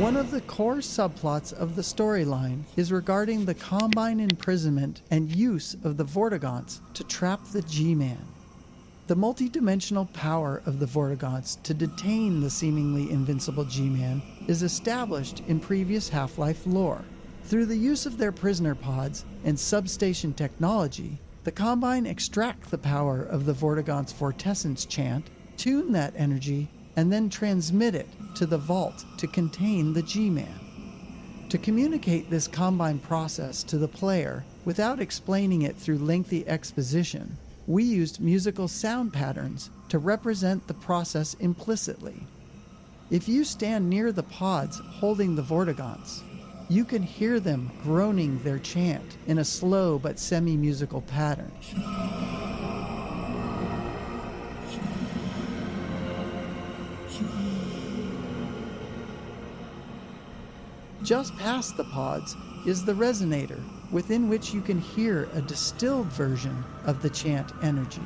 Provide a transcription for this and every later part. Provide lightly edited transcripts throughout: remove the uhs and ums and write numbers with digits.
One of the core subplots of the storyline is regarding the Combine imprisonment and use of the Vortigaunts to trap the G-Man. The multidimensional power of the Vortigaunts to detain the seemingly invincible G-Man is established in previous Half-Life lore. Through the use of their prisoner pods and substation technology, the Combine extract the power of the Vortigaunts' Vortessence chant, tune that energy, and then transmit it to the vault to contain the G-Man. To communicate this Combine process to the player without explaining it through lengthy exposition, we used musical sound patterns to represent the process implicitly. If you stand near the pods holding the Vortigaunts, you can hear them groaning their chant in a slow but semi-musical pattern. Just past the pods is the resonator, within which you can hear a distilled version of the chant energy.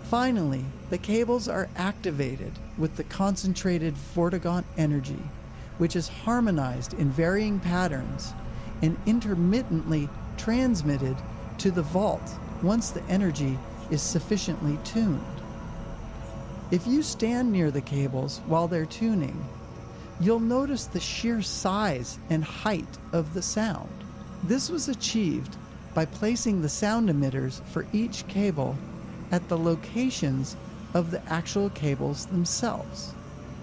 Finally, the cables are activated with the concentrated Vortigaunt energy, which is harmonized in varying patterns and intermittently transmitted to the vault once the energy is sufficiently tuned. If you stand near the cables while they're tuning, you'll notice the sheer size and height of the sound. This was achieved by placing the sound emitters for each cable at the locations of the actual cables themselves.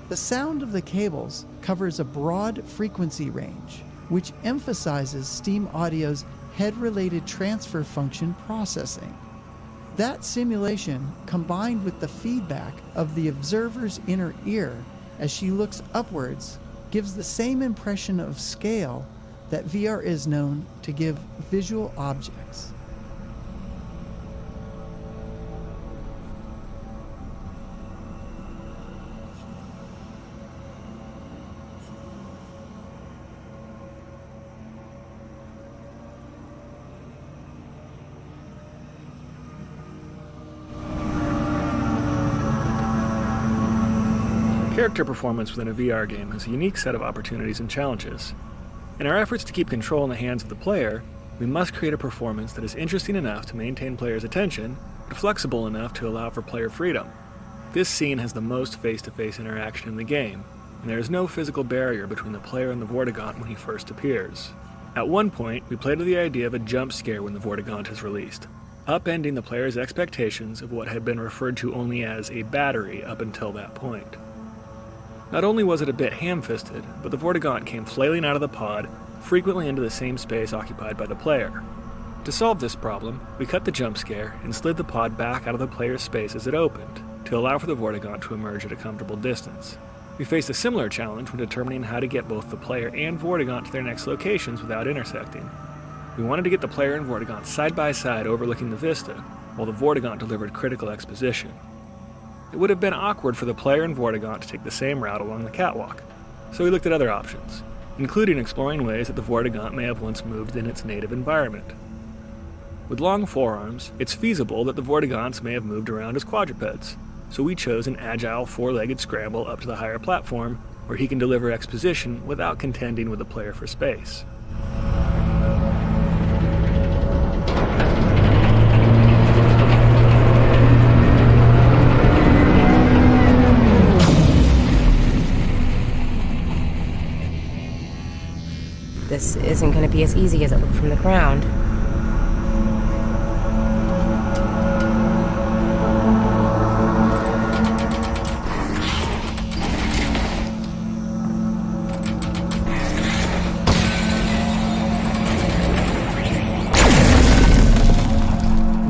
The sound of the cables covers a broad frequency range, which emphasizes Steam Audio's head-related transfer function processing. That simulation, combined with the feedback of the observer's inner ear as she looks upwards, gives the same impression of scale that VR is known to give visual objects. Character performance within a VR game has a unique set of opportunities and challenges. In our efforts to keep control in the hands of the player, we must create a performance that is interesting enough to maintain players' attention, but flexible enough to allow for player freedom. This scene has the most face-to-face interaction in the game, and there is no physical barrier between the player and the Vortigaunt when he first appears. At one point, we played with the idea of a jump scare when the Vortigaunt is released, upending the player's expectations of what had been referred to only as a battery up until that point. Not only was it a bit ham-fisted, but the Vortigaunt came flailing out of the pod, frequently into the same space occupied by the player. To solve this problem, we cut the jump scare and slid the pod back out of the player's space as it opened, to allow for the Vortigaunt to emerge at a comfortable distance. We faced a similar challenge when determining how to get both the player and Vortigaunt to their next locations without intersecting. We wanted to get the player and Vortigaunt side by side overlooking the vista, while the Vortigaunt delivered critical exposition. It would have been awkward for the player and Vortigaunt to take the same route along the catwalk, so we looked at other options, including exploring ways that the Vortigaunt may have once moved in its native environment. With long forearms, it's feasible that the Vortigaunts may have moved around as quadrupeds, so we chose an agile four-legged scramble up to the higher platform where he can deliver exposition without contending with the player for space. This isn't going to be as easy as it looked from the ground.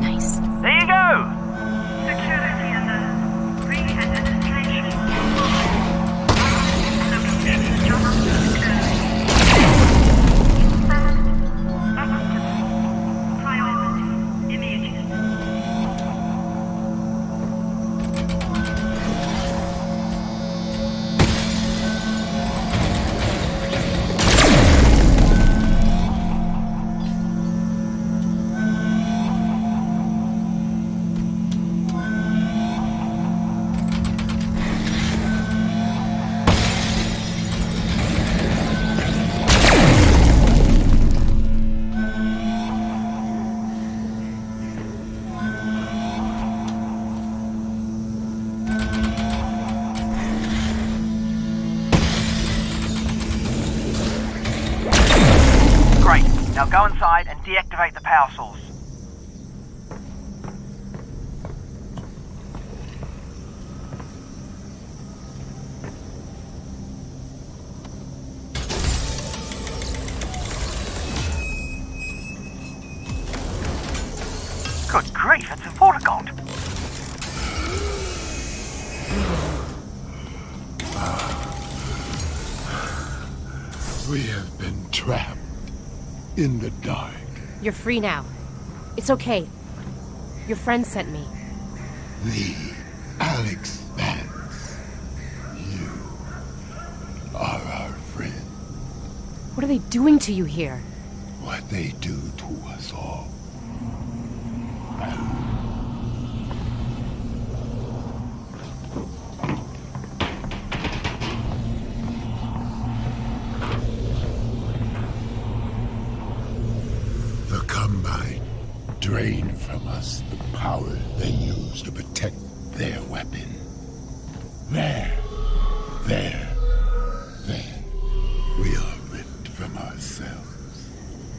Nice. There you go! Security alert. Re-administration. Location drop occurring. Insert. Active. Now go inside and deactivate the power source. Good grief, it's a Vortigaunt. We have been trapped in the dark. You're free now. It's okay. Your friend sent me. The Alyx fans. You are our friend. What are they doing to you here? What they do to us all. The Combine drain from us the power they use to protect their weapon. There. We are ripped from ourselves.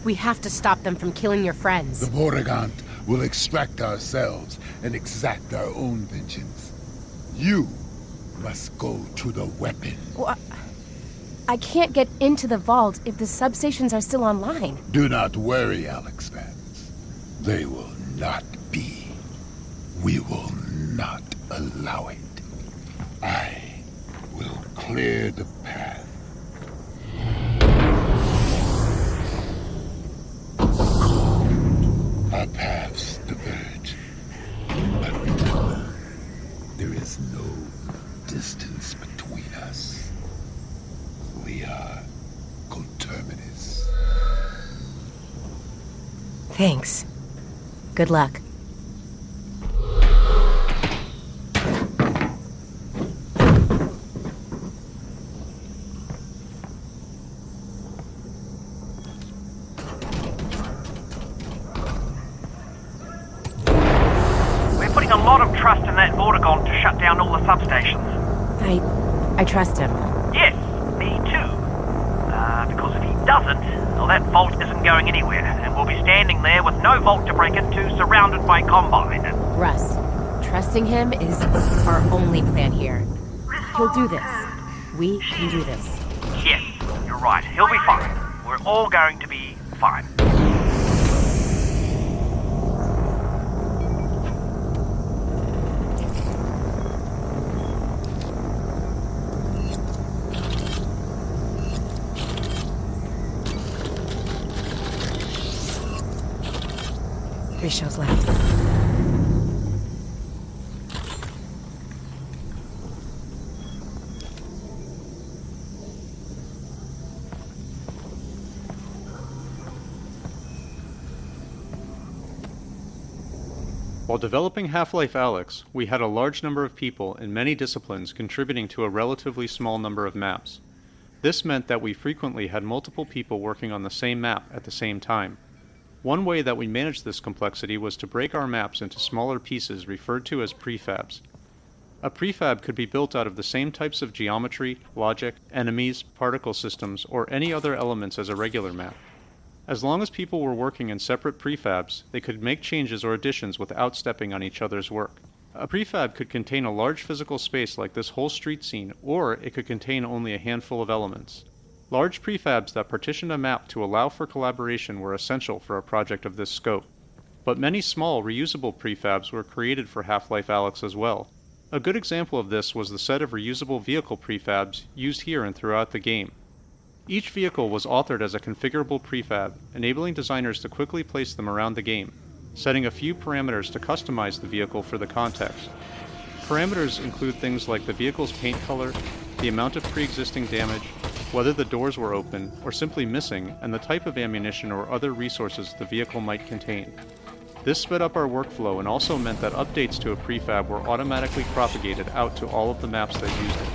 We have to stop them from killing your friends. The Vortigaunt will extract ourselves and exact our own vengeance. You must go to the weapon. Well, I can't get into the vault if the substations are still online. Do not worry, Alyx fans. They will not be. We will not allow it. I will clear the path. Our paths diverge. But remember, there is no distance between us. We are coterminous. Thanks. Good luck. We're putting a lot of trust in that Vortigaunt to shut down all the substations. I trust him. Yes, me too. Because if he doesn't, well, that vault isn't going anywhere, and we'll be standing there with no vault to break into, surrounded by Combine. Russ, trusting him is our only plan here. He'll do this. We can do this. Yes, you're right. He'll be fine. We're all going to be fine. Three shows left. While developing Half-Life Alyx, we had a large number of people in many disciplines contributing to a relatively small number of maps. This meant that we frequently had multiple people working on the same map at the same time. One way that we managed this complexity was to break our maps into smaller pieces referred to as prefabs. A prefab could be built out of the same types of geometry, logic, enemies, particle systems, or any other elements as a regular map. As long as people were working in separate prefabs, they could make changes or additions without stepping on each other's work. A prefab could contain a large physical space like this whole street scene, or it could contain only a handful of elements. Large prefabs that partitioned a map to allow for collaboration were essential for a project of this scope. But many small, reusable prefabs were created for Half-Life Alyx as well. A good example of this was the set of reusable vehicle prefabs used here and throughout the game. Each vehicle was authored as a configurable prefab, enabling designers to quickly place them around the game, setting a few parameters to customize the vehicle for the context. Parameters include things like the vehicle's paint color, the amount of pre-existing damage, whether the doors were open or simply missing, and the type of ammunition or other resources the vehicle might contain. This sped up our workflow and also meant that updates to a prefab were automatically propagated out to all of the maps that used it.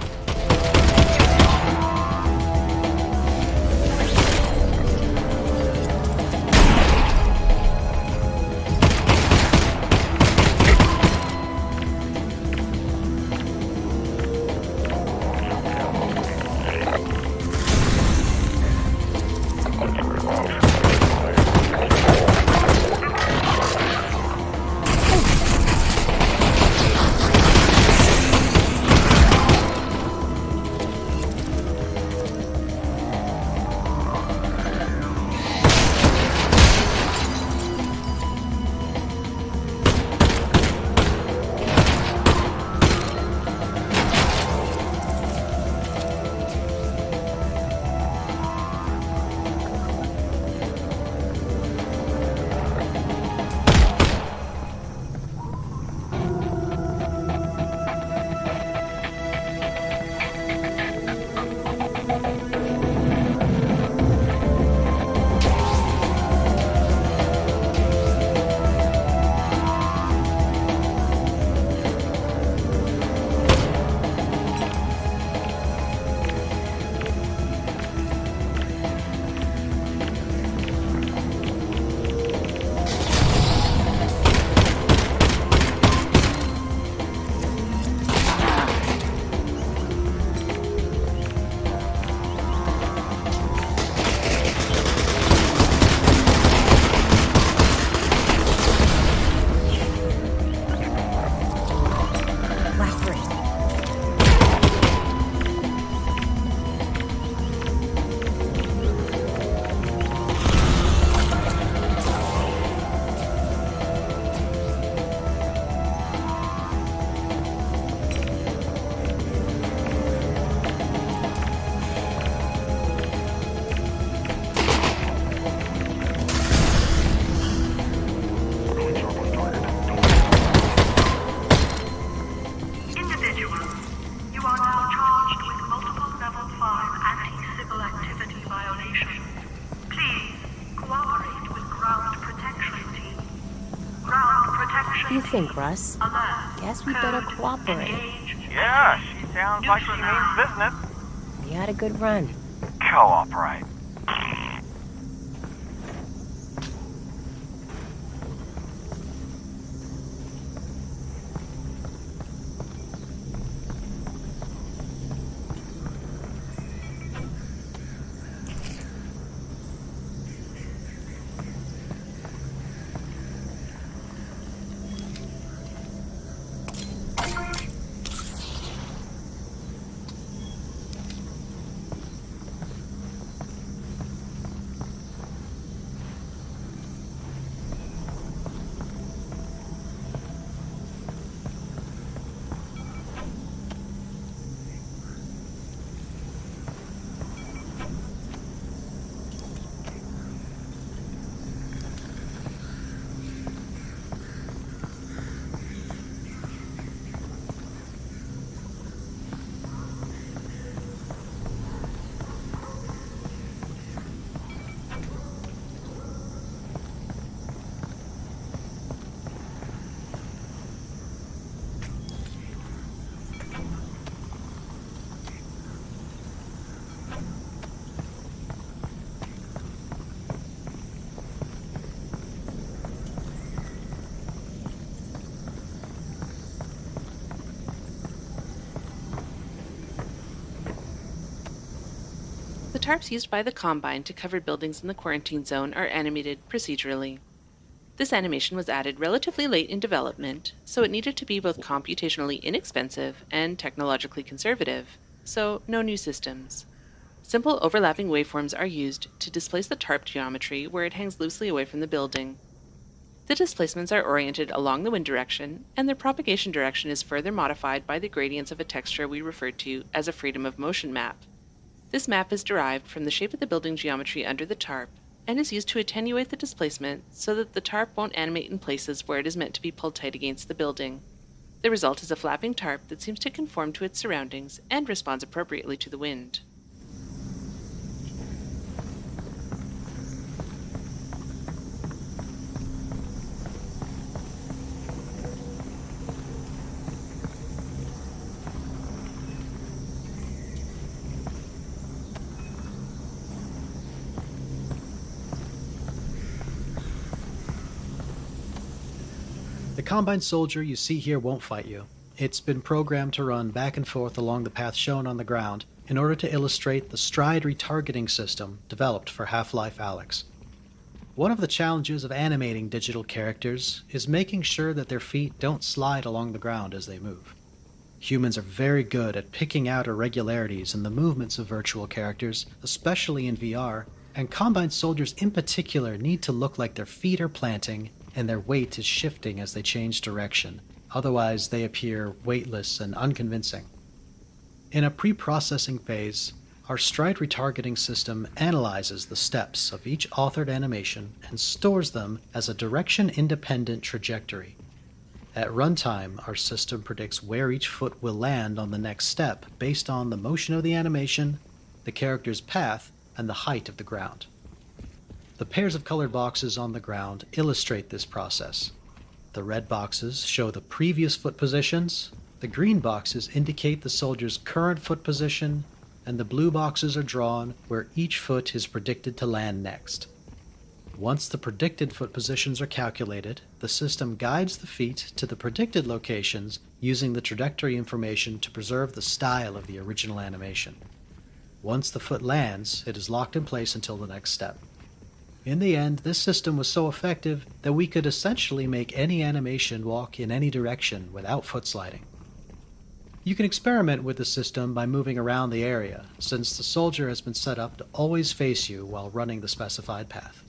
do you think, Russ? Guess we better cooperate. Yeah, she sounds like she means business. We had a good run. Cooperate. The tarps used by the Combine to cover buildings in the quarantine zone are animated procedurally. This animation was added relatively late in development, so it needed to be both computationally inexpensive and technologically conservative, so no new systems. Simple overlapping waveforms are used to displace the tarp geometry where it hangs loosely away from the building. The displacements are oriented along the wind direction, and their propagation direction is further modified by the gradients of a texture we refer to as a freedom of motion map. This map is derived from the shape of the building geometry under the tarp, and is used to attenuate the displacement so that the tarp won't animate in places where it is meant to be pulled tight against the building. The result is a flapping tarp that seems to conform to its surroundings and responds appropriately to the wind. The Combine soldier you see here won't fight you. It's been programmed to run back and forth along the path shown on the ground in order to illustrate the stride retargeting system developed for Half-Life Alyx. One of the challenges of animating digital characters is making sure that their feet don't slide along the ground as they move. Humans are very good at picking out irregularities in the movements of virtual characters, especially in VR, and Combine soldiers in particular need to look like their feet are planting and their weight is shifting as they change direction. Otherwise, they appear weightless and unconvincing. In a pre-processing phase, our stride retargeting system analyzes the steps of each authored animation and stores them as a direction-independent trajectory. At runtime, our system predicts where each foot will land on the next step based on the motion of the animation, the character's path, and the height of the ground. The pairs of colored boxes on the ground illustrate this process. The red boxes show the previous foot positions, the green boxes indicate the soldier's current foot position, and the blue boxes are drawn where each foot is predicted to land next. Once the predicted foot positions are calculated, the system guides the feet to the predicted locations using the trajectory information to preserve the style of the original animation. Once the foot lands, it is locked in place until the next step. In the end, this system was so effective that we could essentially make any animation walk in any direction without foot sliding. You can experiment with the system by moving around the area, since the soldier has been set up to always face you while running the specified path.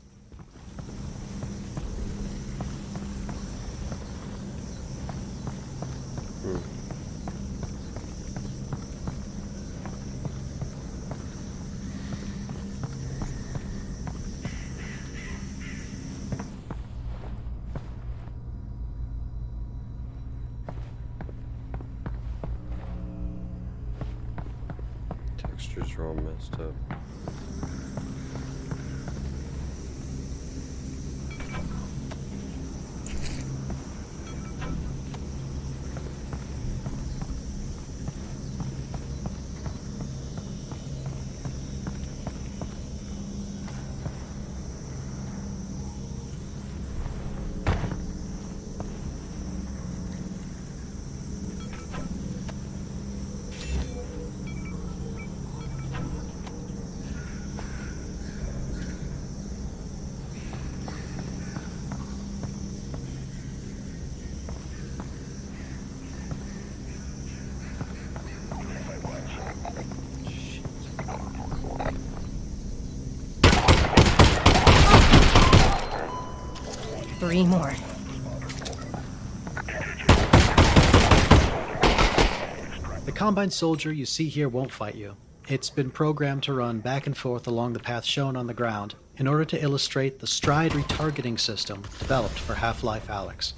Textures are all messed up. 3 more. The Combine soldier you see here won't fight you. It's been programmed to run back and forth along the path shown on the ground in order to illustrate the stride retargeting system developed for Half-Life Alyx.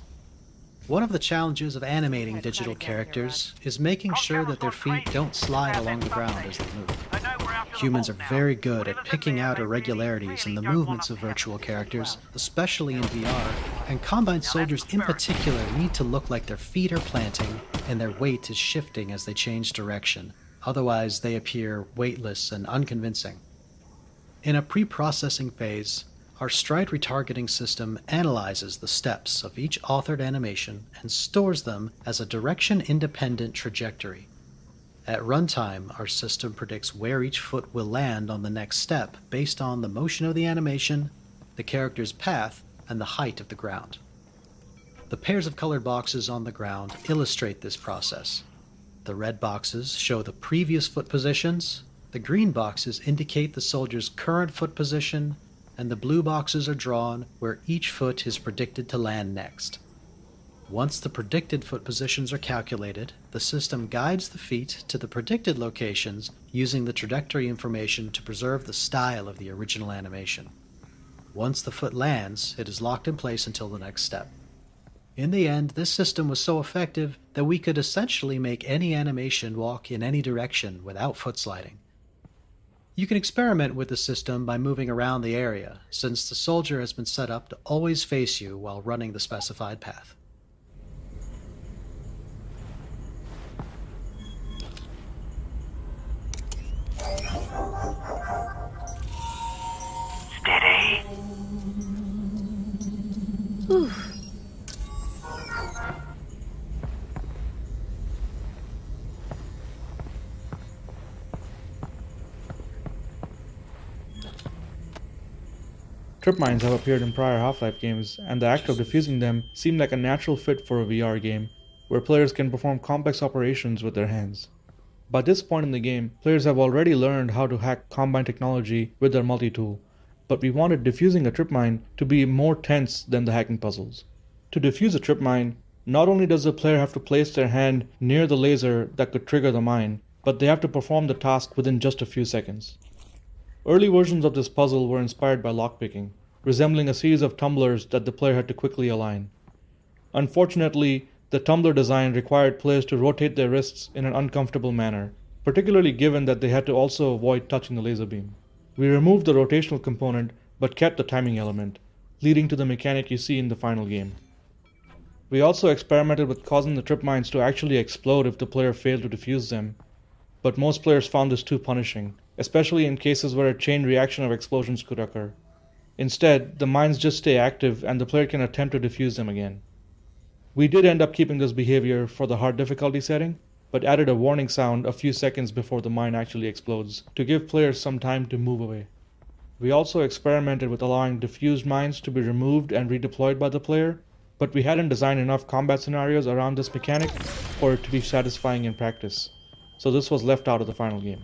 One of the challenges of animating digital characters is making sure that their feet don't slide along the ground as they move. Humans are very good at picking out irregularities in the movements of virtual characters, especially in VR, and Combine soldiers in particular need to look like their feet are planting and their weight is shifting as they change direction. Otherwise, they appear weightless and unconvincing. In a pre-processing phase, our stride retargeting system analyzes the steps of each authored animation and stores them as a direction-independent trajectory. At runtime, our system predicts where each foot will land on the next step based on the motion of the animation, the character's path, and the height of the ground. The pairs of colored boxes on the ground illustrate this process. The red boxes show the previous foot positions, the green boxes indicate the soldier's current foot position, and the blue boxes are drawn where each foot is predicted to land next. Once the predicted foot positions are calculated, the system guides the feet to the predicted locations using the trajectory information to preserve the style of the original animation. Once the foot lands, it is locked in place until the next step. In the end, this system was so effective that we could essentially make any animation walk in any direction without foot sliding. You can experiment with the system by moving around the area, since the soldier has been set up to always face you while running the specified path. Steady. Whew. Trip mines have appeared in prior Half-Life games, and the act of defusing them seemed like a natural fit for a VR game, where players can perform complex operations with their hands. By this point in the game, players have already learned how to hack Combine technology with their multi-tool, but we wanted defusing a trip mine to be more tense than the hacking puzzles. To defuse a trip mine, not only does the player have to place their hand near the laser that could trigger the mine, but they have to perform the task within just a few seconds. Early versions of this puzzle were inspired by lockpicking, resembling a series of tumblers that the player had to quickly align. Unfortunately, the tumbler design required players to rotate their wrists in an uncomfortable manner, particularly given that they had to also avoid touching the laser beam. We removed the rotational component but kept the timing element, leading to the mechanic you see in the final game. We also experimented with causing the trip mines to actually explode if the player failed to defuse them, but most players found this too punishing, especially in cases where a chain reaction of explosions could occur. Instead, the mines just stay active and the player can attempt to defuse them again. We did end up keeping this behavior for the hard difficulty setting, but added a warning sound a few seconds before the mine actually explodes, to give players some time to move away. We also experimented with allowing defused mines to be removed and redeployed by the player, but we hadn't designed enough combat scenarios around this mechanic for it to be satisfying in practice, so this was left out of the final game.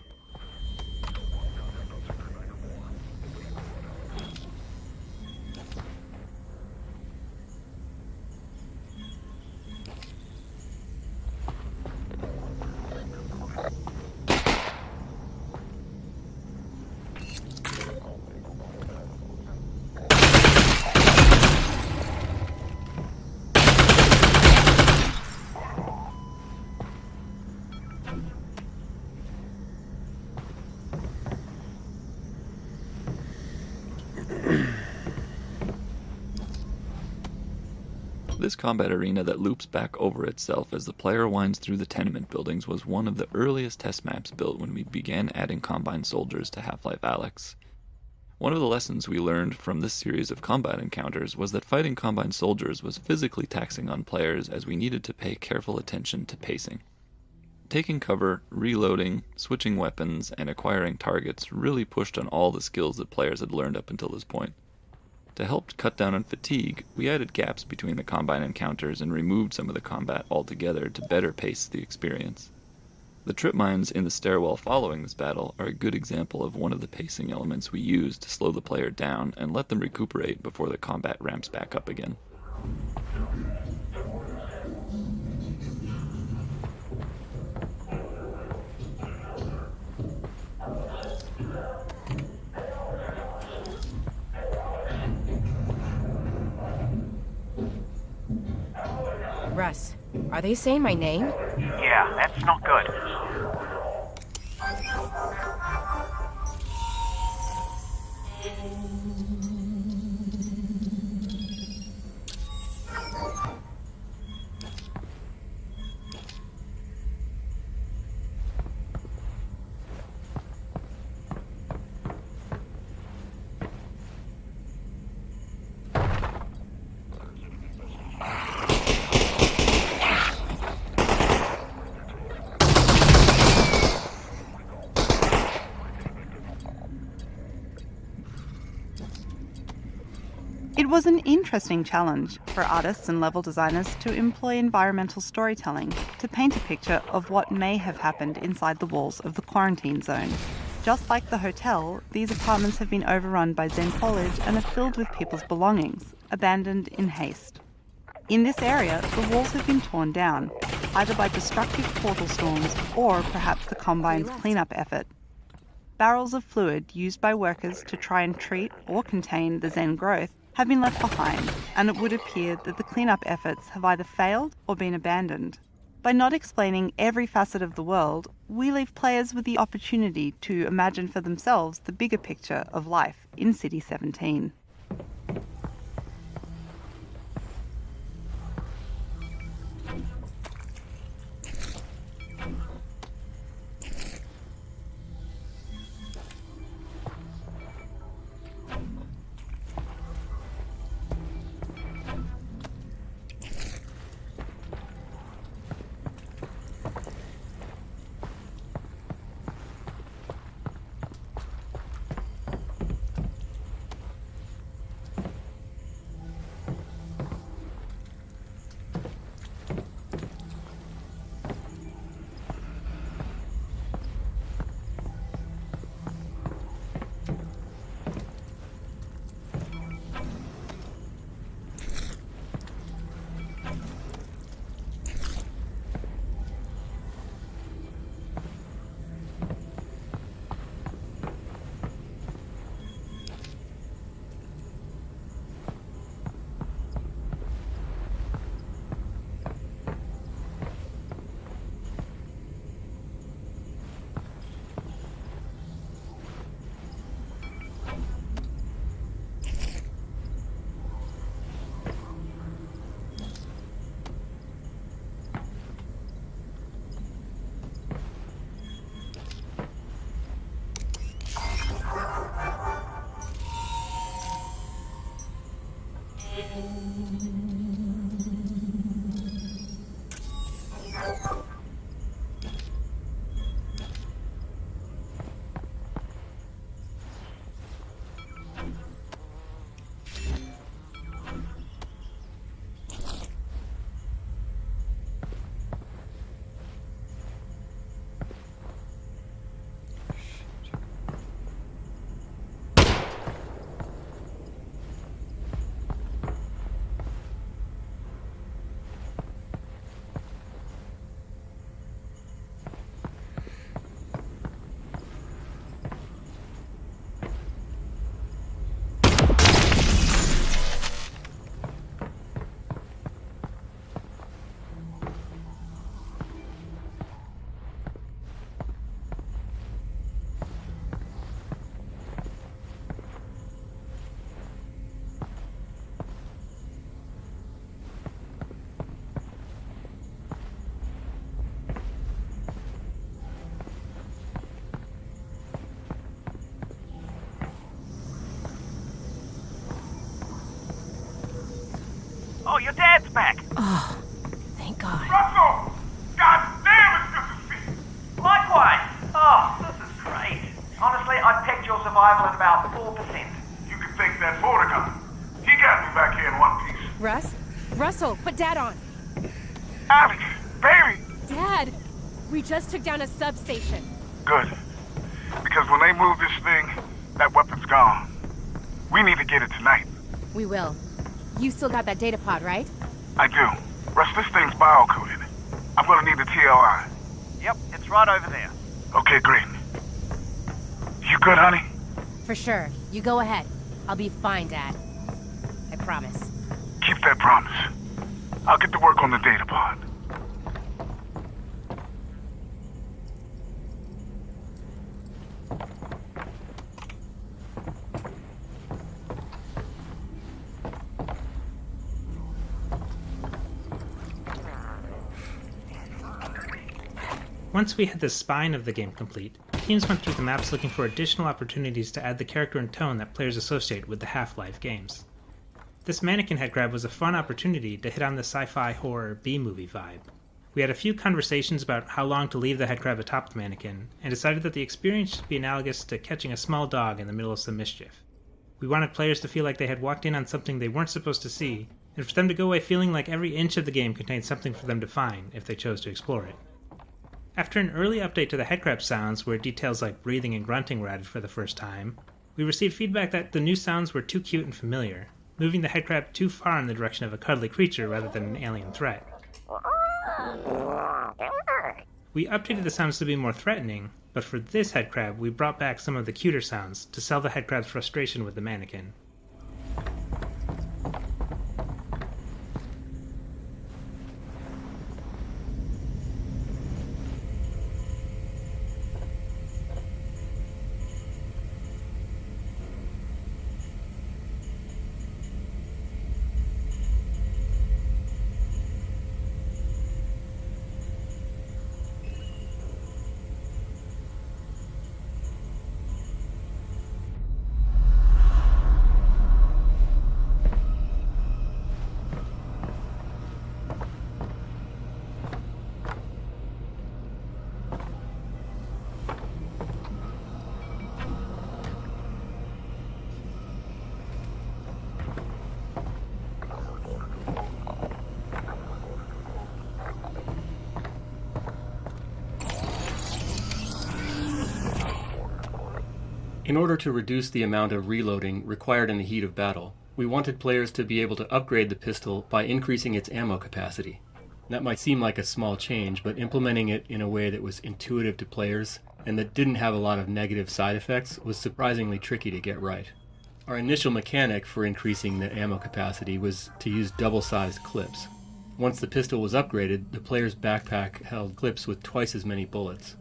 This combat arena that loops back over itself as the player winds through the tenement buildings was one of the earliest test maps built when we began adding Combine soldiers to Half-Life Alyx. One of the lessons we learned from this series of combat encounters was that fighting Combine soldiers was physically taxing on players, as we needed to pay careful attention to pacing. Taking cover, reloading, switching weapons, and acquiring targets really pushed on all the skills that players had learned up until this point. To help cut down on fatigue, we added gaps between the Combine encounters and removed some of the combat altogether to better pace the experience. The trip mines in the stairwell following this battle are a good example of one of the pacing elements we used to slow the player down and let them recuperate before the combat ramps back up again. Russ, are they saying my name? Yeah, that's not good. It was an interesting challenge for artists and level designers to employ environmental storytelling to paint a picture of what may have happened inside the walls of the quarantine zone. Just like the hotel, these apartments have been overrun by Zen foliage and are filled with people's belongings, abandoned in haste. In this area, the walls have been torn down, either by destructive portal storms or perhaps the Combine's cleanup effort. Barrels of fluid used by workers to try and treat or contain the Zen growth have been left behind, and it would appear that the cleanup efforts have either failed or been abandoned. By not explaining every facet of the world, we leave players with the opportunity to imagine for themselves the bigger picture of life in City 17. Oh, your dad's back. Oh, thank God. Russell! God damn, it's good to see you! Likewise. Oh, this is great. Honestly, I'd pegged your survival at about 4%. You can thank that Vortigern. He got me back here in one piece. Russ? Russell, put Dad on. Alyx, baby! Dad! We just took down a substation. Good. Because when they move this thing, that weapon's gone. We need to get it tonight. We will. You still got that data pod, right? I do. Russ, this thing's bio-coded. I'm gonna need the TLI. Yep, it's right over there. Okay, great. You good, honey? For sure. You go ahead. I'll be fine, Dad. I promise. Keep that promise. I'll get to work on the data pod. Once we had the spine of the game complete, teams went through the maps looking for additional opportunities to add the character and tone that players associate with the Half-Life games. This mannequin head grab was a fun opportunity to hit on the sci-fi horror B-movie vibe. We had a few conversations about how long to leave the head grab atop the mannequin, and decided that the experience should be analogous to catching a small dog in the middle of some mischief. We wanted players to feel like they had walked in on something they weren't supposed to see, and for them to go away feeling like every inch of the game contained something for them to find if they chose to explore it. After an early update to the headcrab sounds, where details like breathing and grunting were added for the first time, we received feedback that the new sounds were too cute and familiar, moving the headcrab too far in the direction of a cuddly creature rather than an alien threat. We updated the sounds to be more threatening, but for this headcrab we brought back some of the cuter sounds to sell the headcrab's frustration with the mannequin. In order to reduce the amount of reloading required in the heat of battle, we wanted players to be able to upgrade the pistol by increasing its ammo capacity. That might seem like a small change, but implementing it in a way that was intuitive to players and that didn't have a lot of negative side effects was surprisingly tricky to get right. Our initial mechanic for increasing the ammo capacity was to use double-sized clips. Once the pistol was upgraded, the player's backpack held clips with twice as many bullets,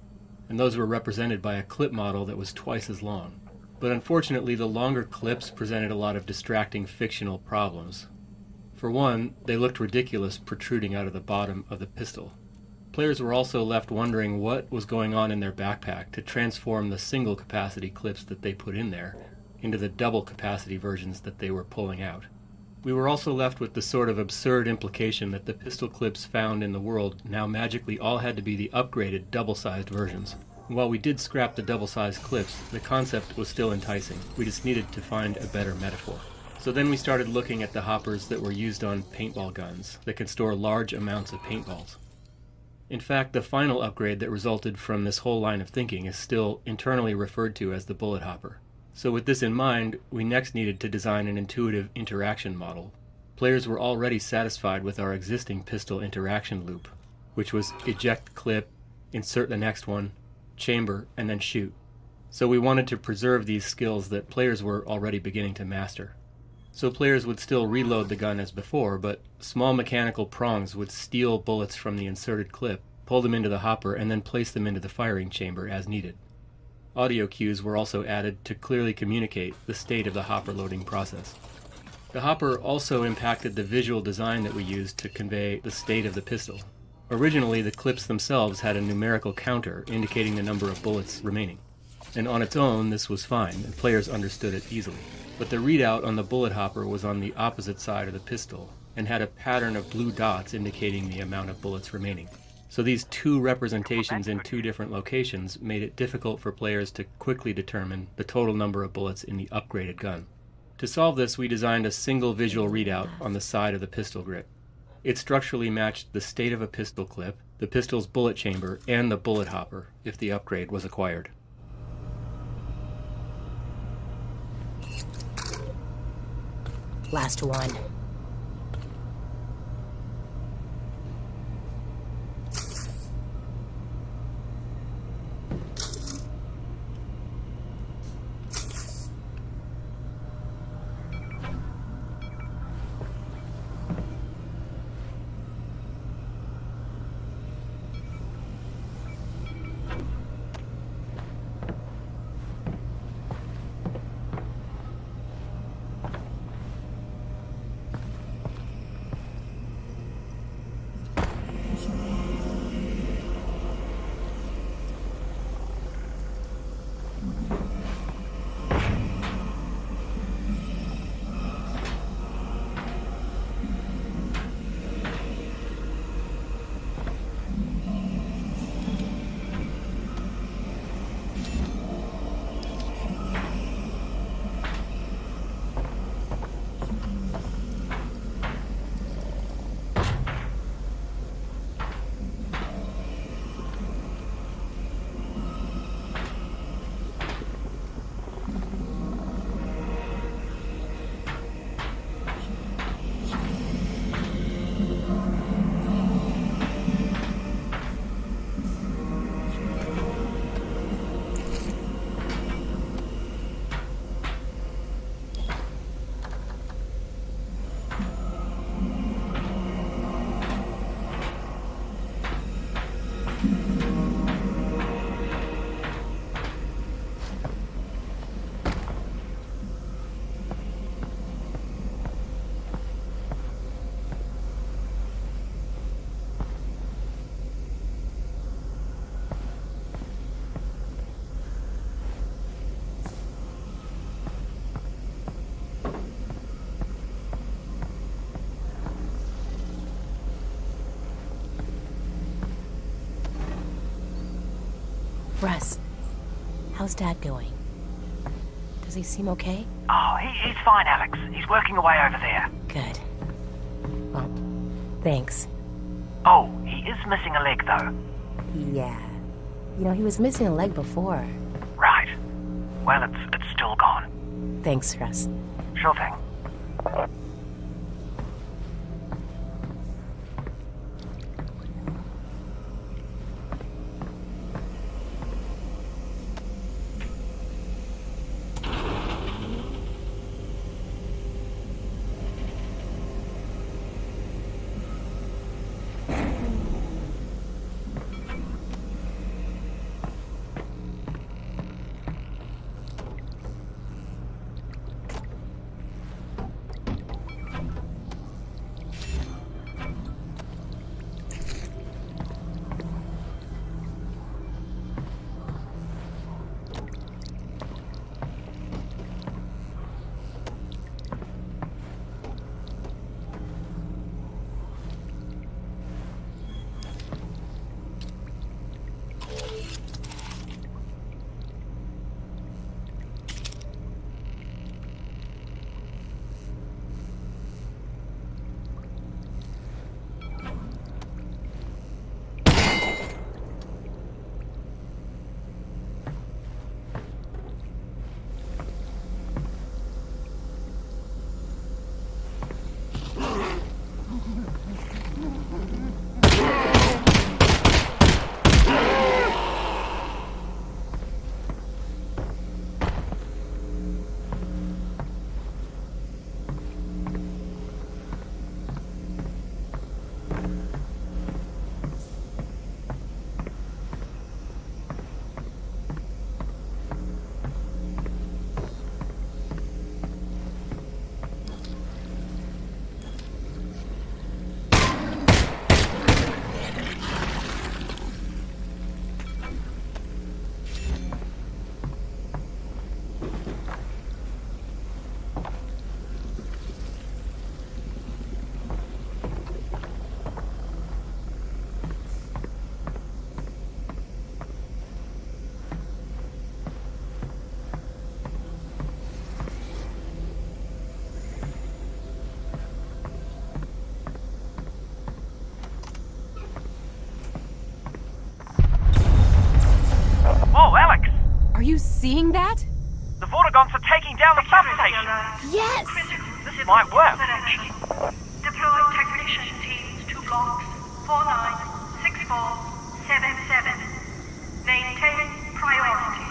and those were represented by a clip model that was twice as long. But unfortunately, the longer clips presented a lot of distracting fictional problems. For one, they looked ridiculous protruding out of the bottom of the pistol. Players were also left wondering what was going on in their backpack to transform the single capacity clips that they put in there into the double capacity versions that they were pulling out. We were also left with the sort of absurd implication that the pistol clips found in the world now magically all had to be the upgraded double-sized versions. While we did scrap the double-sized clips, the concept was still enticing. We just needed to find a better metaphor. So then we started looking at the hoppers that were used on paintball guns that can store large amounts of paintballs. In fact, the final upgrade that resulted from this whole line of thinking is still internally referred to as the bullet hopper. So with this in mind, we next needed to design an intuitive interaction model. Players were already satisfied with our existing pistol interaction loop, which was eject clip, insert the next one, chamber, and then shoot. So we wanted to preserve these skills that players were already beginning to master. So players would still reload the gun as before, but small mechanical prongs would steal bullets from the inserted clip, pull them into the hopper, and then place them into the firing chamber as needed. Audio cues were also added to clearly communicate the state of the hopper loading process. The hopper also impacted the visual design that we used to convey the state of the pistol. Originally, the clips themselves had a numerical counter indicating the number of bullets remaining. And on its own, this was fine, and players understood it easily. But the readout on the bullet hopper was on the opposite side of the pistol, and had a pattern of blue dots indicating the amount of bullets remaining. So these two representations in two different locations made it difficult for players to quickly determine the total number of bullets in the upgraded gun. To solve this, we designed a single visual readout on the side of the pistol grip. It structurally matched the state of a pistol clip, the pistol's bullet chamber, and the bullet hopper, if the upgrade was acquired. Last one. Russ, how's Dad going? Does he seem okay? Oh, he's fine, Alyx. He's working away over there. Good. Well, thanks. Oh, he is missing a leg, though. Yeah. You know, he was missing a leg before. Right. Well, it's still gone. Thanks, Russ. Sure thing. Whoa, Alyx! Are you seeing that? The Vortigons are taking down the substation! Yes! This might work. Deploy technician teams to blocks 496477. Maintain priority.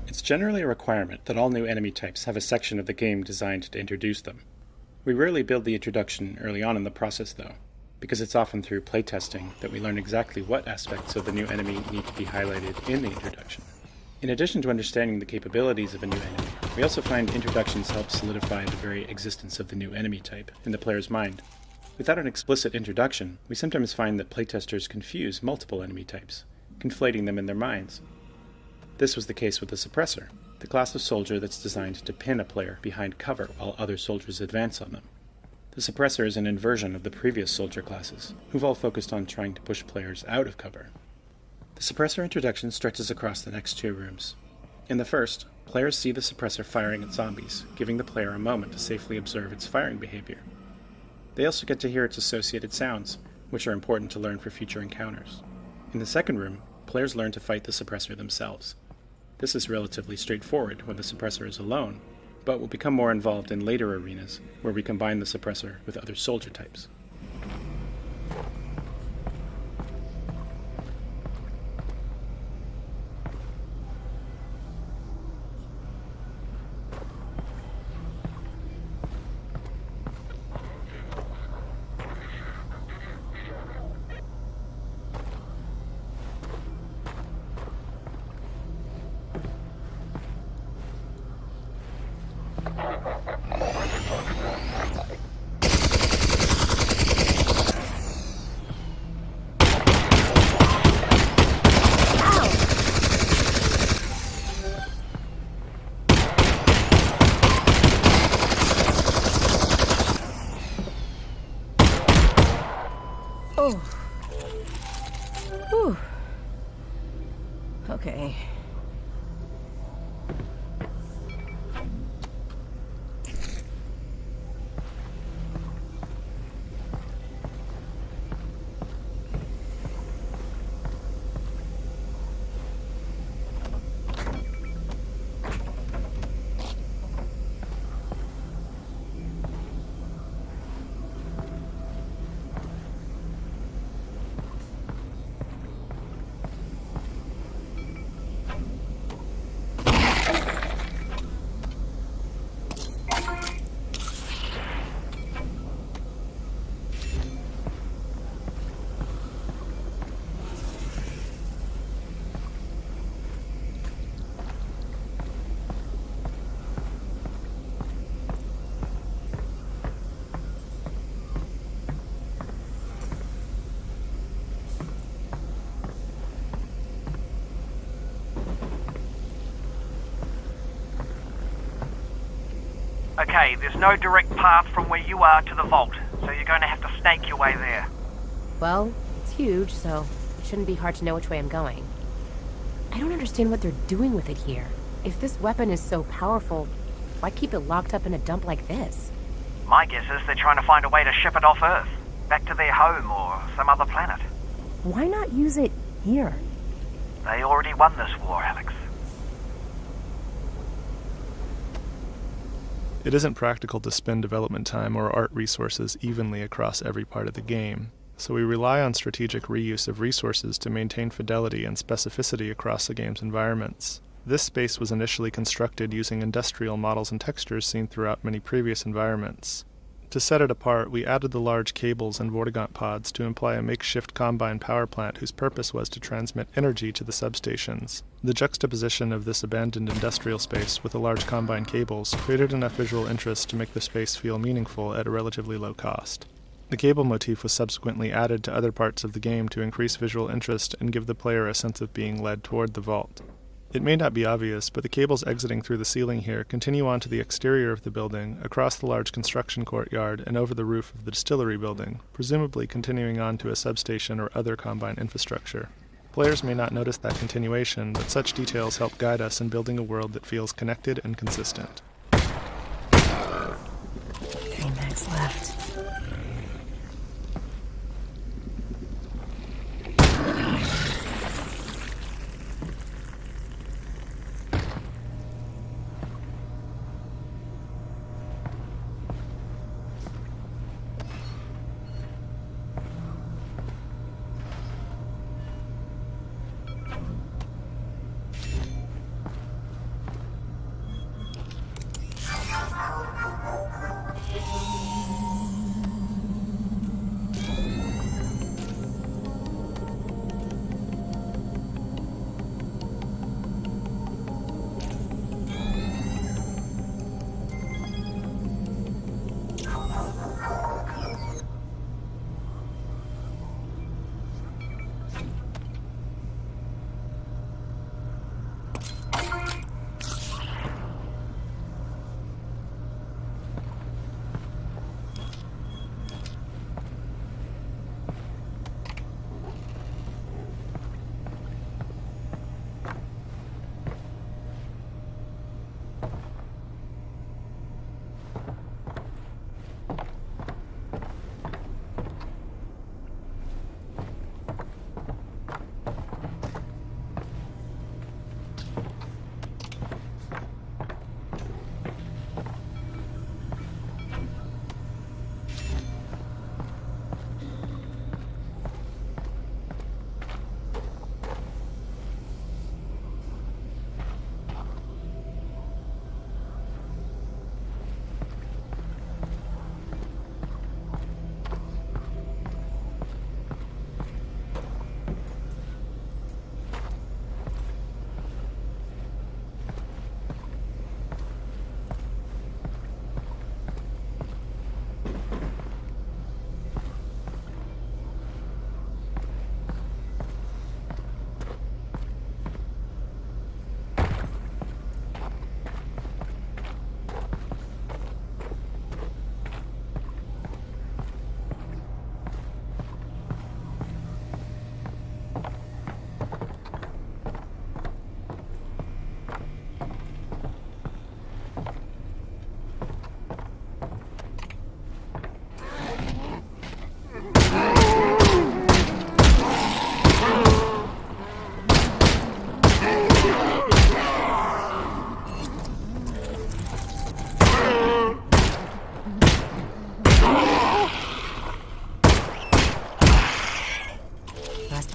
It's generally a requirement that all new enemy types have a section of the game designed to introduce them. We rarely build the introduction early on in the process, though, because it's often through playtesting that we learn exactly what aspects of the new enemy need to be highlighted in the introduction. In addition to understanding the capabilities of a new enemy, we also find introductions help solidify the very existence of the new enemy type in the player's mind. Without an explicit introduction, we sometimes find that playtesters confuse multiple enemy types, conflating them in their minds. This was the case with the Suppressor, the class of soldier that's designed to pin a player behind cover while other soldiers advance on them. The Suppressor is an inversion of the previous soldier classes, who've all focused on trying to push players out of cover. The Suppressor introduction stretches across the next 2 rooms. In the first, players see the Suppressor firing at zombies, giving the player a moment to safely observe its firing behavior. They also get to hear its associated sounds, which are important to learn for future encounters. In the second room, players learn to fight the Suppressor themselves. This is relatively straightforward when the Suppressor is alone, but will become more involved in later arenas where we combine the Suppressor with other soldier types. Oh. Whew. Okay. Okay, there's no direct path from where you are to the vault, so you're going to have to snake your way there. Well, it's huge, so it shouldn't be hard to know which way I'm going. I don't understand what they're doing with it here. If this weapon is so powerful, why keep it locked up in a dump like this? My guess is they're trying to find a way to ship it off Earth, back to their home or some other planet. Why not use it here? They already won this war, Alyx. It isn't practical to spend development time or art resources evenly across every part of the game, so we rely on strategic reuse of resources to maintain fidelity and specificity across the game's environments. This space was initially constructed using industrial models and textures seen throughout many previous environments. To set it apart, we added the large cables and Vortigaunt pods to imply a makeshift combine power plant whose purpose was to transmit energy to the substations. The juxtaposition of this abandoned industrial space with the large combine cables created enough visual interest to make the space feel meaningful at a relatively low cost. The cable motif was subsequently added to other parts of the game to increase visual interest and give the player a sense of being led toward the vault. It may not be obvious, but the cables exiting through the ceiling here continue onto the exterior of the building, across the large construction courtyard, and over the roof of the distillery building, presumably continuing on to a substation or other combine infrastructure. Players may not notice that continuation, but such details help guide us in building a world that feels connected and consistent. 3 minutes left.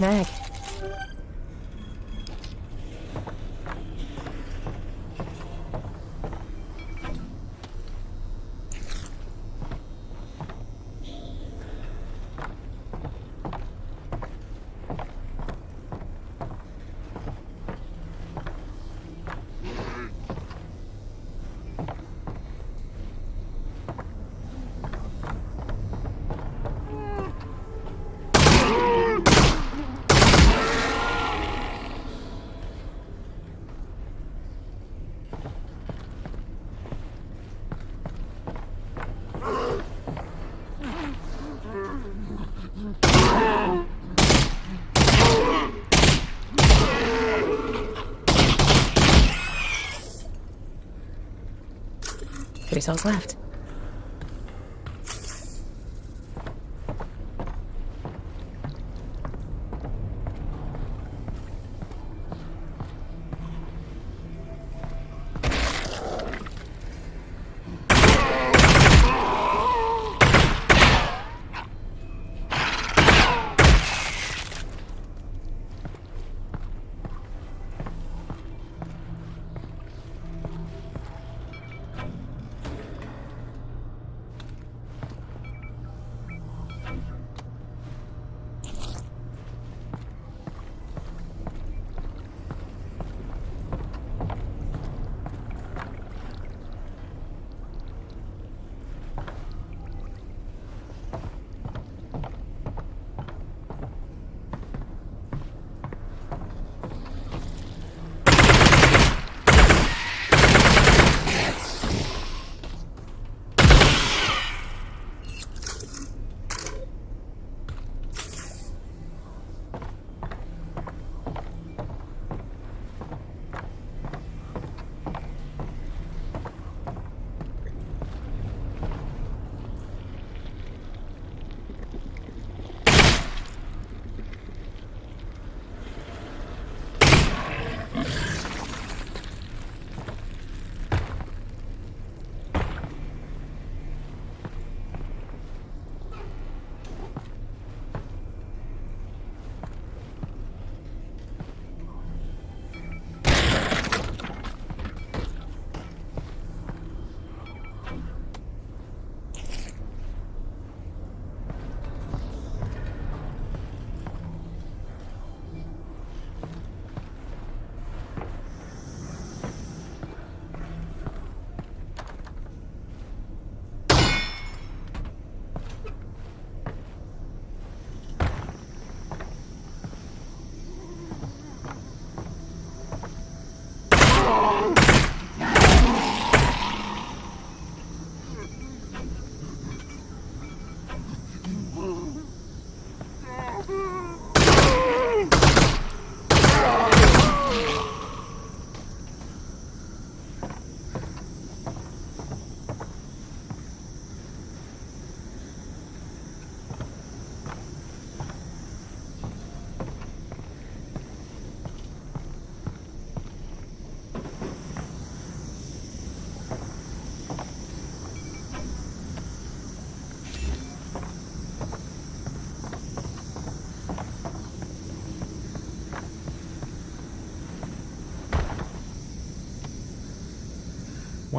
Mag. Three souls left.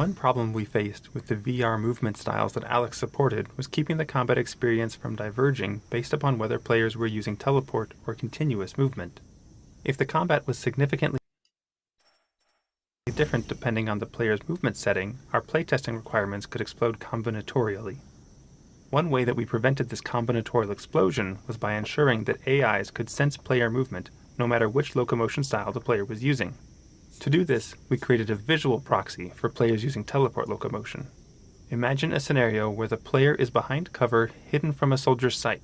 One problem we faced with the VR movement styles that Alyx supported was keeping the combat experience from diverging based upon whether players were using teleport or continuous movement. If the combat was significantly different depending on the player's movement setting, our playtesting requirements could explode combinatorially. One way that we prevented this combinatorial explosion was by ensuring that AIs could sense player movement no matter which locomotion style the player was using. To do this, we created a visual proxy for players using teleport locomotion. Imagine a scenario where the player is behind cover, hidden from a soldier's sight.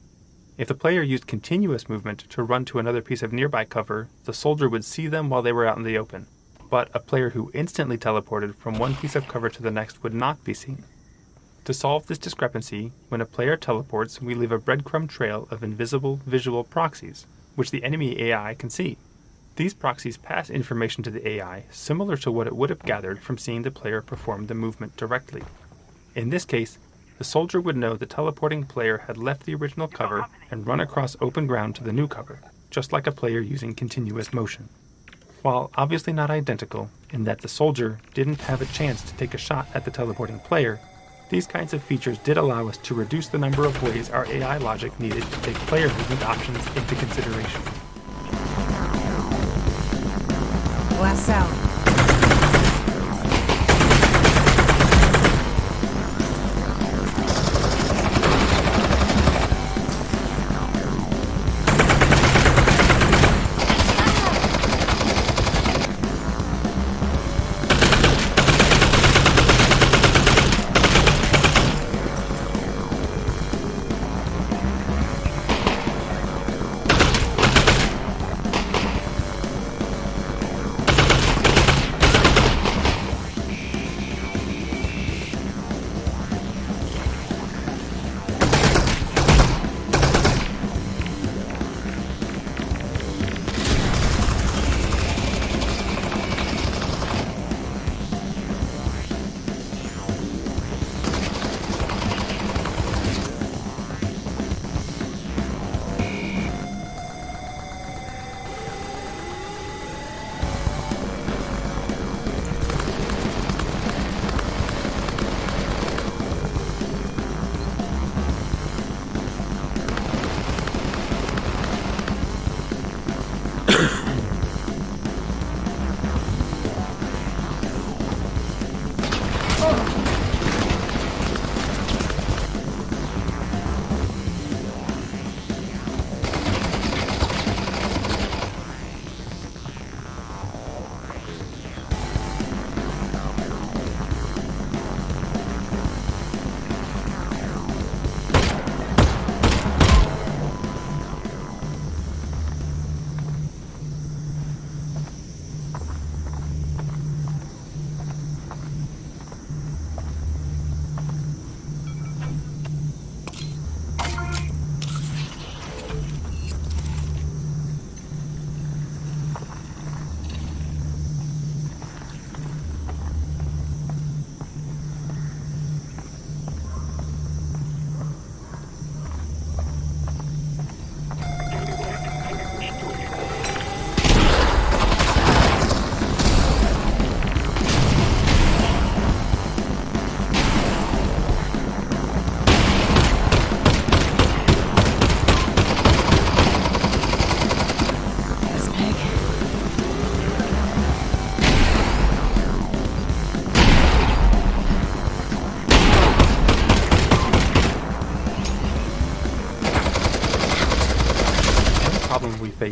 If the player used continuous movement to run to another piece of nearby cover, the soldier would see them while they were out in the open. But a player who instantly teleported from one piece of cover to the next would not be seen. To solve this discrepancy, when a player teleports, we leave a breadcrumb trail of invisible visual proxies, which the enemy AI can see. These proxies pass information to the AI similar to what it would have gathered from seeing the player perform the movement directly. In this case, the soldier would know the teleporting player had left the original cover and run across open ground to the new cover, just like a player using continuous motion. While obviously not identical in that the soldier didn't have a chance to take a shot at the teleporting player, these kinds of features did allow us to reduce the number of ways our AI logic needed to take player movement options into consideration. Blast out.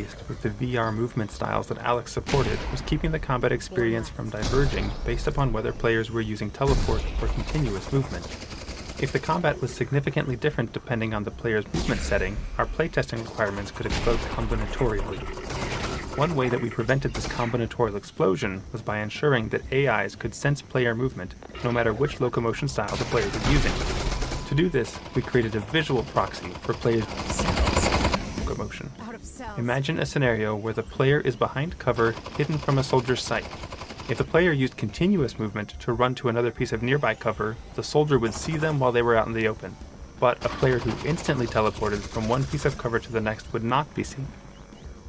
pleased with the VR movement styles that Alyx supported was keeping the combat experience from diverging based upon whether players were using teleport or continuous movement. If the combat was significantly different depending on the player's movement setting, our playtesting requirements could explode combinatorially. One way that we prevented this combinatorial explosion was by ensuring that AIs could sense player movement no matter which locomotion style the player was using. To do this, we created a visual proxy for players' locomotion. Imagine a scenario where the player is behind cover, hidden from a soldier's sight. If the player used continuous movement to run to another piece of nearby cover, the soldier would see them while they were out in the open. But a player who instantly teleported from one piece of cover to the next would not be seen.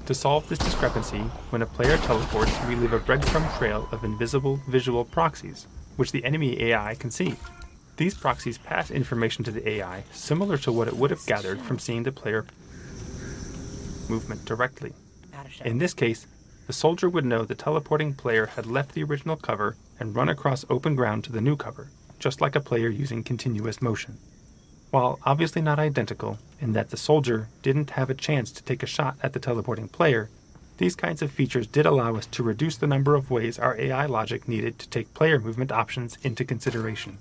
To solve this discrepancy, when a player teleports, we leave a breadcrumb trail of invisible visual proxies, which the enemy AI can see. These proxies pass information to the AI similar to what it would have gathered from seeing the player movement directly. In this case, the soldier would know the teleporting player had left the original cover and run across open ground to the new cover, just like a player using continuous motion. While obviously not identical, in that the soldier didn't have a chance to take a shot at the teleporting player, these kinds of features did allow us to reduce the number of ways our AI logic needed to take player movement options into consideration.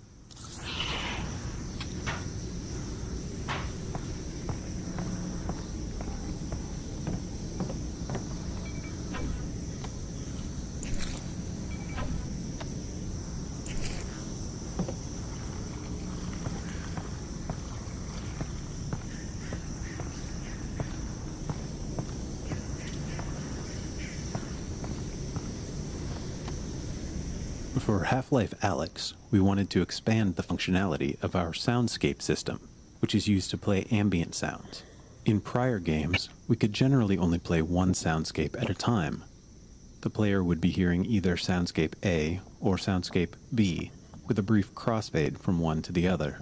For Half-Life Alyx, we wanted to expand the functionality of our soundscape system, which is used to play ambient sounds. In prior games, we could generally only play one soundscape at a time. The player would be hearing either soundscape A or soundscape B, with a brief crossfade from one to the other.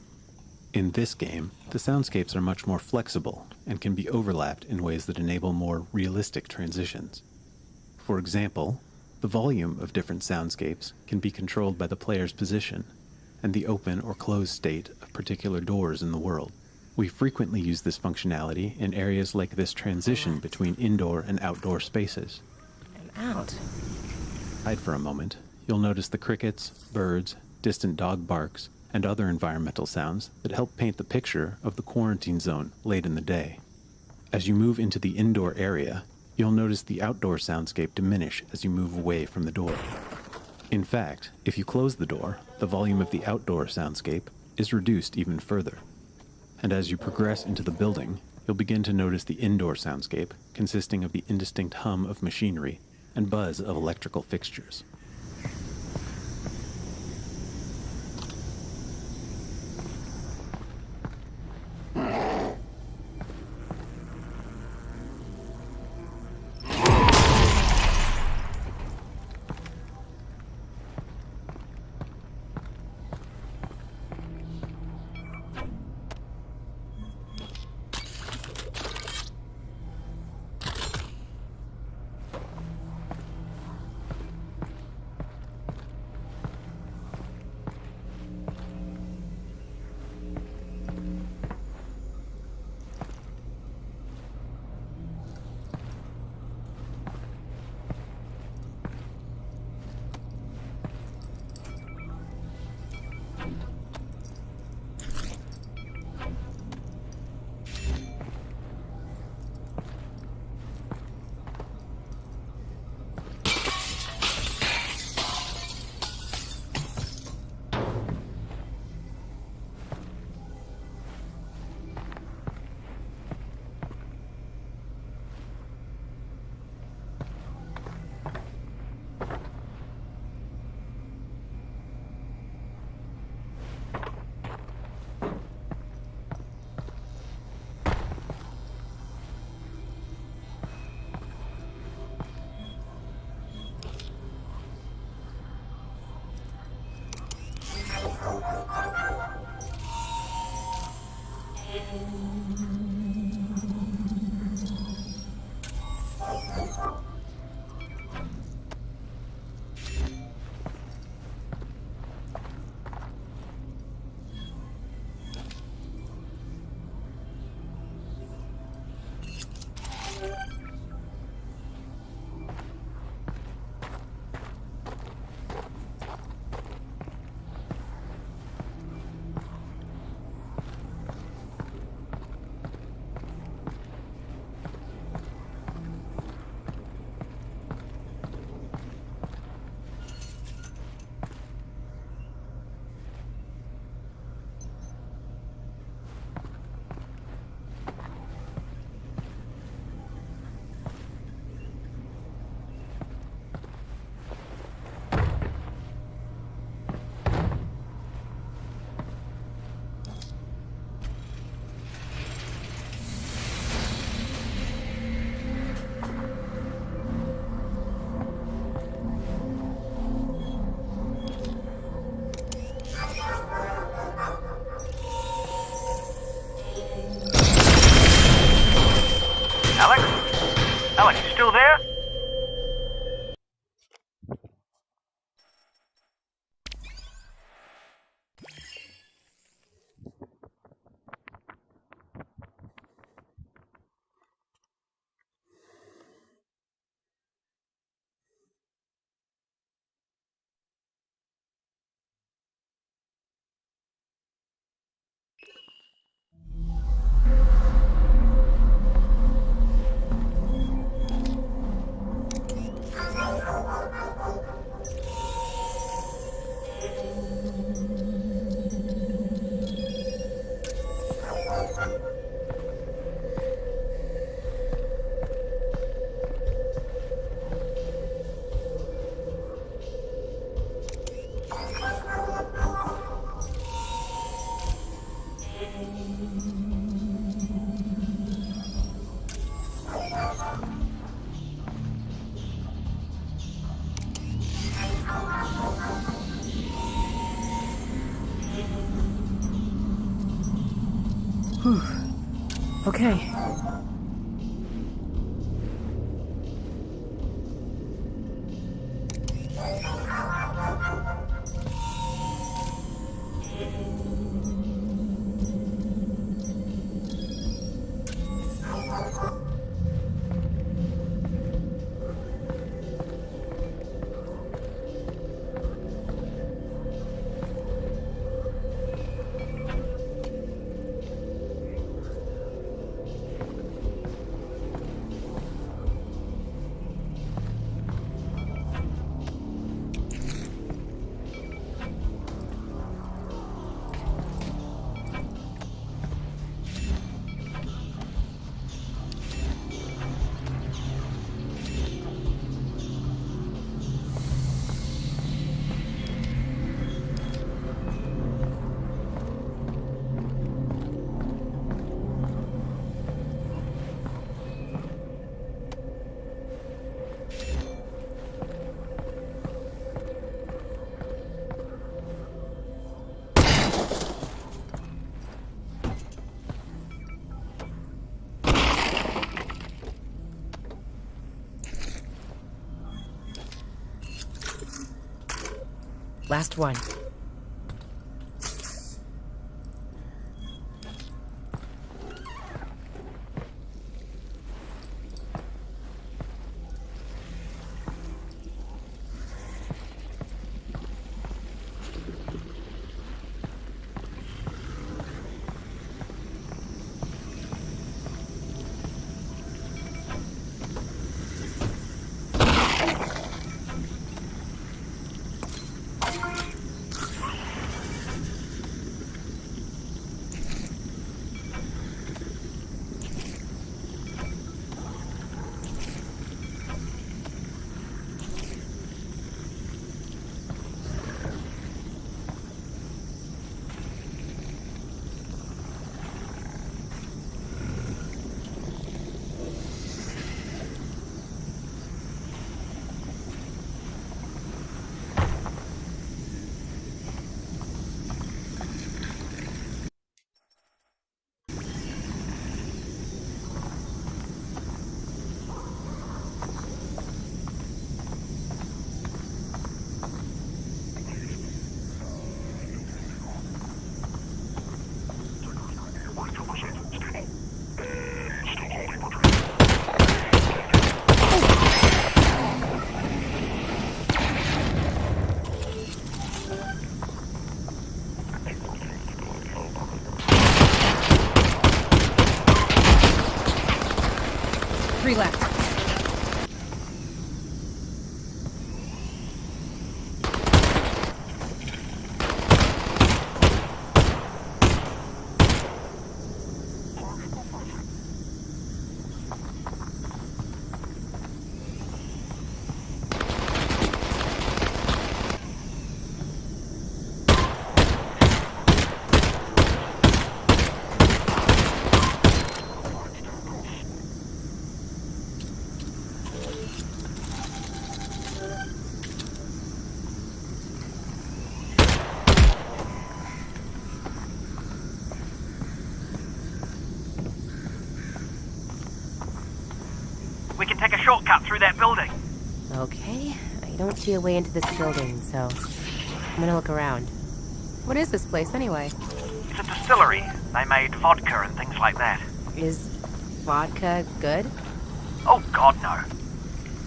In this game, the soundscapes are much more flexible and can be overlapped in ways that enable more realistic transitions. For example, the volume of different soundscapes can be controlled by the player's position and the open or closed state of particular doors in the world. We frequently use this functionality in areas like this transition between indoor and outdoor spaces. I'm out. Hide for a moment, you'll notice the crickets, birds, distant dog barks, and other environmental sounds that help paint the picture of the quarantine zone late in the day. As you move into the indoor area, you'll notice the outdoor soundscape diminish as you move away from the door. In fact, if you close the door, the volume of the outdoor soundscape is reduced even further. And as you progress into the building, you'll begin to notice the indoor soundscape consisting of the indistinct hum of machinery and buzz of electrical fixtures. Whew. Okay. Last one. Three left. We can take a shortcut through that building. Okay, I don't see a way into this building, so I'm gonna look around. What is this place, anyway? It's a distillery. They made vodka and things like that. Is vodka good? Oh, God, no.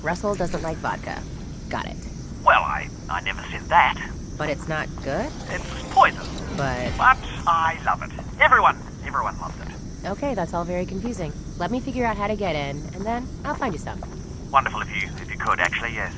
Russell doesn't like vodka. Got it. Well, I never said that. But it's not good? It's poison. But I love it. Everyone loves it. okay, that's all very confusing. Let me figure out how to get in, and then I'll find you some. Wonderful if you could, actually, yes.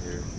here.